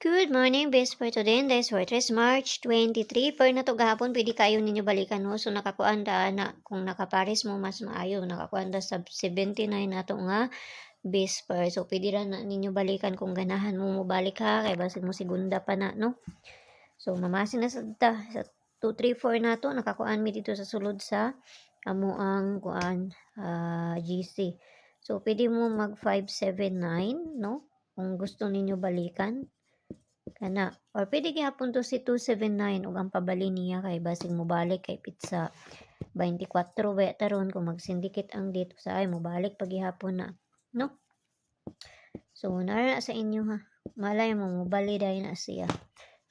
Good morning, best for today. This for March 23. Per na to gahapon, pwede kayo ninyo balikan mo. So, nakakuan da na. Kung nakaparis mo, mas maayo. Nakakuan da sa 79 na to nga best per. So, pwede ra na ninyo balikan kung ganahan mo balik ha. Kaya basin mo segunda pa na, no? So, mamasin na sa 2, 3, 4 na to. Nakakuan mi dito sa sulod sa amo ang kuan GC. So, pwede mo mag 579, no? Kung gusto ninyo balikan kana or pwede gyapon to si 279 ug ang pabali niya kay basig mo balik kay pizza 24 ba taron kung magsindikit ang date sa ay mo balik paghihapon na, no? So nara sa inyo ha, malay mo mobali dai na siya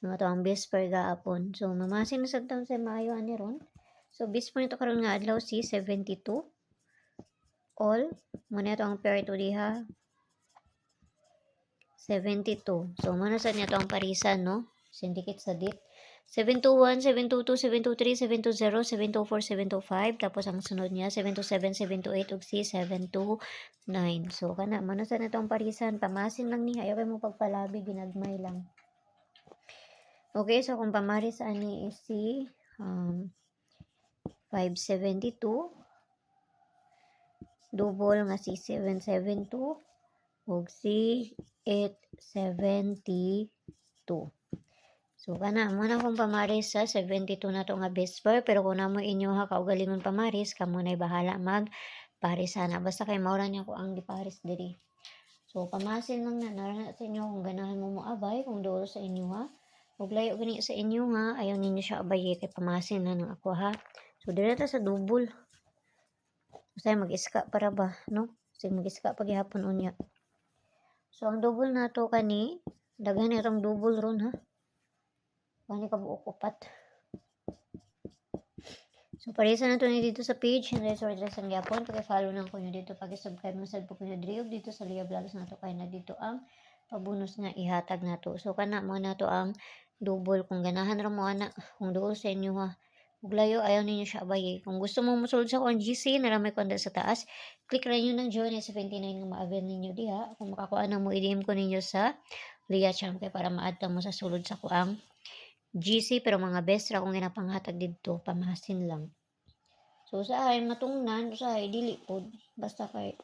mga to ang best per gahapon. So mamasin na sad taon sa maayo ani ron. So best per nito karon nga adlaw si 72 all mo na to ang pair to diha 72. So, muna sa niya to ang parisan, no? Syndicate sa date. 721, 722, 723, 720, 724, 725. Tapos, ang sunod niya, 727, 728, ug si 729. So, kana, muna sa niya to ang parisan. Pamasin lang niya. Ayaw kayo mo pagpalabi, ginagmay lang. Okay, so kung pamaris ani is si 572. Double nga si 772. ug si 872. So kana mo na kung pamaris sa 72 na to nga best pair, pero kung namo inyo ha kaugalingon pamaris kamo nay bahala mag paris sana basta kay maura niya ko ang giparis diri. So pamasin lang na nara sa inyo kung ganahan mo moabay kung duol sa inyo ha. Ug layo gani sa inyo ha, ayaw ninyo siya abay kay pamasin na ng ako ha. So dira ta sa double. Basta mag-iska para ba, no? Sige mag-iska paghihapon unya. So, ang double na to kani, daghan itong double ron ha. Kani kabuok upat. So, parisa na to ni dito sa page, yung resort dress ang yapon. Pag-follow lang ko nyo dito, pag-subscribe mo sa po ko nyo dito sa Lia Vlogs na to. Kaya na dito ang pabonus nga ihatag na to. So, kana mo na to ang double. Kung ganahan rin mo anak, kung doon sa inyo ha. Uglayo, ayaw ninyo siya abay. Kung gusto mo musulod sa kung GC, naramay ko sa taas, click rin nyo ng join sa 29 nga ma-avail ninyo diha. Kung makakuha na mo, i-DM ko ninyo sa Lia Champ para ma-add mo sa sulod sa kuang GC. Pero mga best ra kung ginapanghatag dito, pamahasin lang. So, sa ay matungnan, sa ay dili po. Basta kay,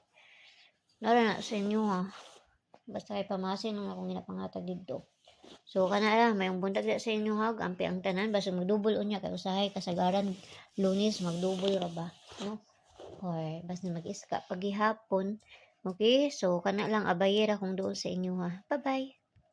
nara na sa inyo ha. Basta kay pamahasin lang akong ginapanghatag dito. So, kana lang, may bundag sa inyo hag, ampi ang tanan, basta mag-double unya, kay usahay, kasagaran, lunis, mag-double ra ba, no? Or, basta mag-iska, paghihapon, okay? So, kana lang, abayera kung doon sa inyo ha. Bye-bye!